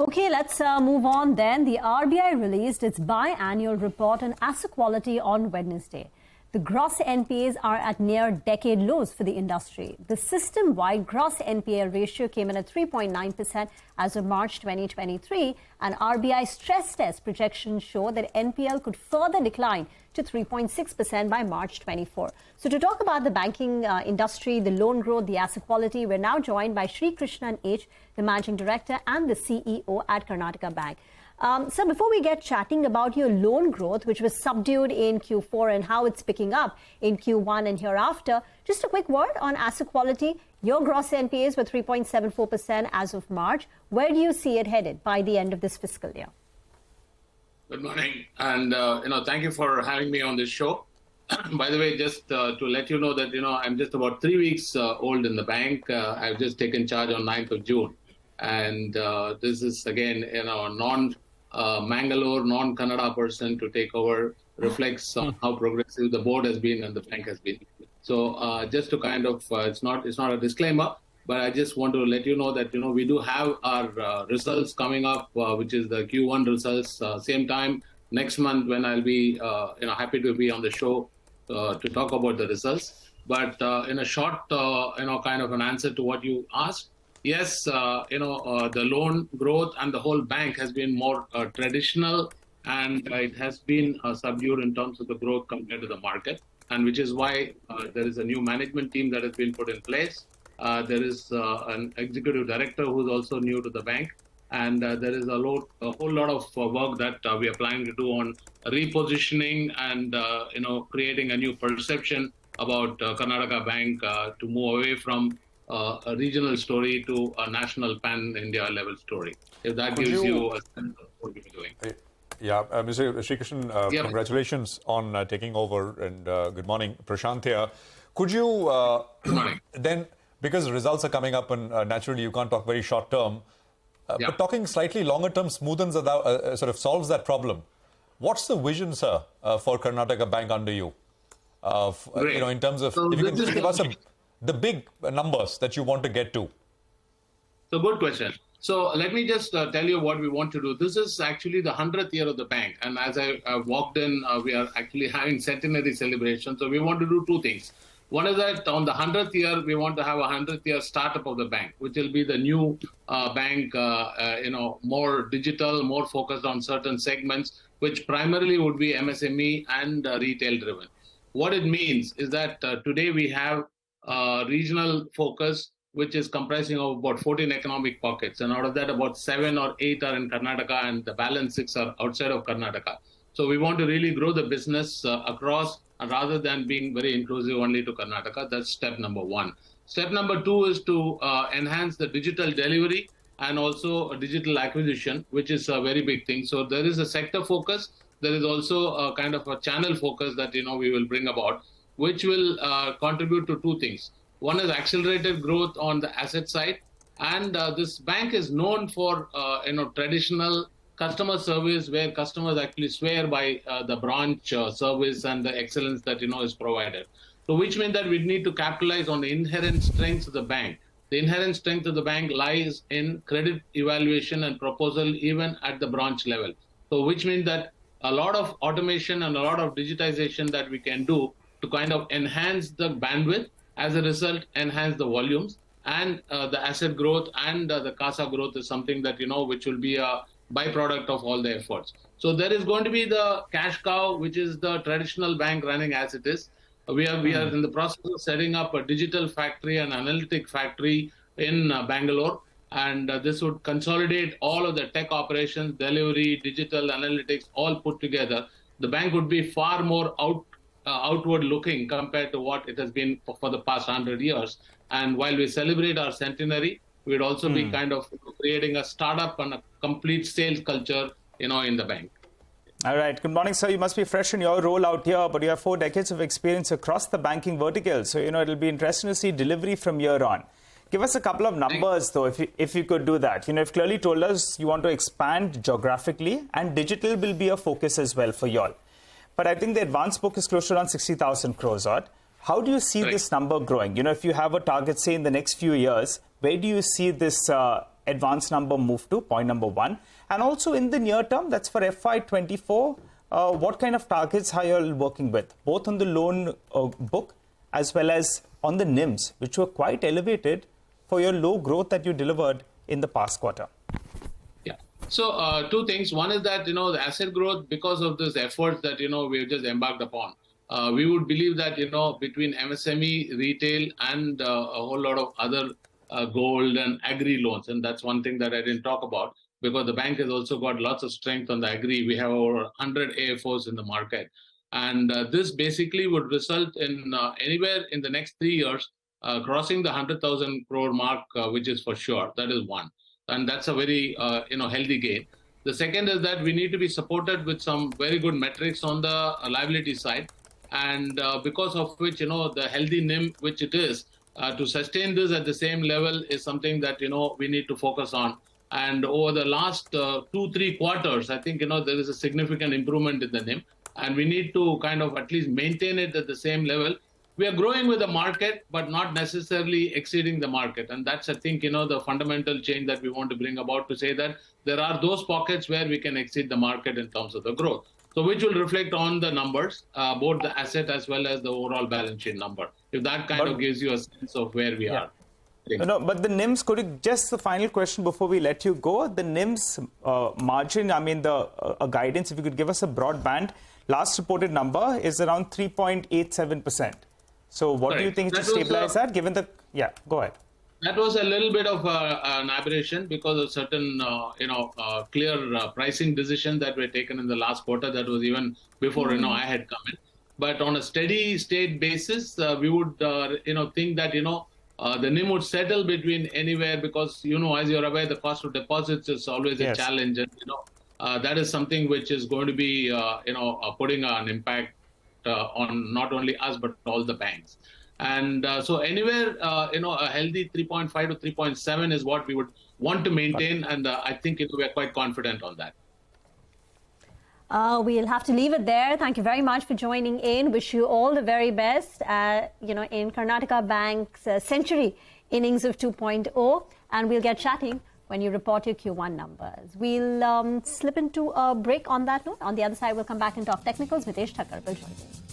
Okay, let's move on then. The RBI released its biannual report on asset quality on Wednesday. The gross NPAs are at near decade lows for the industry. The system-wide gross NPA ratio came in at 3.9% as of March 2023, and RBI stress test projections show that NPL could further decline to 3.6% by March 24. So to talk about the banking industry, the loan growth, the asset quality, we're now joined by Srikrishnan H, the Managing Director and the CEO at Karnataka Bank. So before we get chatting about your loan growth, which was subdued in Q4 and how it's picking up in Q1 and hereafter, just a quick word on asset quality. Your gross NPAs were 3.74% as of March. Where do you see it headed by the end of this fiscal year? Good morning, and thank you for having me on this show. By the way, just to let you know that I'm just about 3 weeks old in the bank. I've just taken charge on 9th of June, and this is again Mangalore, non-Kannada person to take over, reflects on how progressive the board has been and the bank has been. So just to kind of, it's not a disclaimer, but I just want to let you know that, we do have our results coming up, which is the Q1 results, same time next month when I'll be, happy to be on the show to talk about the results. But in a short, kind of an answer to what you asked, yes, the loan growth and the whole bank has been more traditional, and it has been subdued in terms of the growth compared to the market, and which is why there is a new management team that has been put in place. There is an executive director who's also new to the bank, and there is a whole lot of work that we are planning to do on repositioning and creating a new perception about Karnataka Bank to move away from a regional story to a national pan-India level story. If that gives you a sense of what we're doing. Yeah, Mr. Srikrishnan, congratulations on taking over, and good morning. Prashant here. Could you then, because results are coming up and naturally you can't talk very short term, but talking slightly longer term smoothens sort of solves that problem. What's the vision, sir, for Karnataka Bank under you? In terms of, if you can just give us the big numbers that you want to get to. So good question. So let me just tell you what we want to do. This is actually the 100th year of the bank. And as I walked in, we are actually having centenary celebration. So we want to do two things. One is that on the 100th year, we want to have a 100th year startup of the bank, which will be the new bank, more digital, more focused on certain segments, which primarily would be MSME and retail driven. What it means is that today we have regional focus, which is comprising of about 14 economic pockets. And out of that, about 7 or 8 are in Karnataka, and the balance 6 are outside of Karnataka. So we want to really grow the business across, rather than being very inclusive only to Karnataka. That's step number one. Step number two is to enhance the digital delivery and also a digital acquisition, which is a very big thing. So there is a sector focus. There is also a kind of a channel focus that, we will bring about, which will contribute to two things. One is accelerated growth on the asset side. And this bank is known for, traditional customer service, where customers actually swear by the branch service and the excellence that, is provided. So which means that we need to capitalize on the inherent strengths of the bank. The inherent strength of the bank lies in credit evaluation and proposal, even at the branch level. So which means that a lot of automation and a lot of digitization that we can do to kind of enhance the bandwidth, as a result, enhance the volumes, and the asset growth and the CASA growth is something that, which will be a byproduct of all the efforts. So there is going to be the cash cow, which is the traditional bank running as it is. We are in the process of setting up a digital factory and analytic factory in Bangalore. And this would consolidate all of the tech operations, delivery, digital analytics, all put together. The bank would be far more outward looking compared to what it has been for the past 100 years. And while we celebrate our centenary, we'd also be kind of creating a startup and a complete sales culture, in the bank. All right. Good morning, sir. You must be fresh in your role out here, but you have 4 decades of experience across the banking vertical. So, it'll be interesting to see delivery from here on. Give us a couple of numbers, though, if you could do that. You've clearly told us you want to expand geographically, and digital will be a focus as well for y'all. But I think the advance book is close to around 60,000 crores odd. How do you see this number growing? If you have a target, say, in the next few years, where do you see this advance number move to? Point number one. And also in the near term, that's for FY24, what kind of targets are you all working with, both on the loan book as well as on the NIMs, which were quite elevated for your low growth that you delivered in the past quarter? Yeah. So two things. One is that, the asset growth, because of this effort that, we've just embarked upon, we would believe that, between MSME, retail, and a whole lot of other gold and agri loans, and that's one thing that I didn't talk about, because the bank has also got lots of strength on the agri. We have over 100 AFOs in the market. And this basically would result in anywhere in the next 3 years crossing the 100,000 crore mark, which is for sure. That is one. And that's a very, healthy gain. The second is that we need to be supported with some very good metrics on the liability side. And because of which, the healthy NIM, which it is, to sustain this at the same level is something that, we need to focus on. And over the last 2-3 quarters, I think, there is a significant improvement in the NIM. And we need to kind of at least maintain it at the same level. We are growing with the market, but not necessarily exceeding the market. And that's, I think, the fundamental change that we want to bring about, to say that there are those pockets where we can exceed the market in terms of the growth. So which will reflect on the numbers, both the asset as well as the overall balance sheet number. If that kind of gives you a sense of where we are. No, but the NIMs, could you, just the final question before we let you go, the NIMs margin, I mean, the guidance, if you could give us a broad band, last reported number is around 3.87%. So what do you think is to stabilize that, given the, go ahead. That was a little bit of an aberration because of certain, clear pricing decisions that were taken in the last quarter. That was even before, I had come in. But on a steady state basis, we would, think that, the NIM would settle between anywhere, because, as you're aware, the cost of deposits is always a challenge. And, that is something which is going to be, putting an impact on not only us, but all the banks. And so anywhere, a healthy 3.5 to 3.7 is what we would want to maintain. And I think we are quite confident on that. We'll have to leave it there. Thank you very much for joining in. Wish you all the very best, in Karnataka Bank's century innings of 2.0. And we'll get chatting when you report your Q1 numbers. We'll slip into a break on that note. On the other side, we'll come back and talk technicals. Mitesh Thakkar will join in.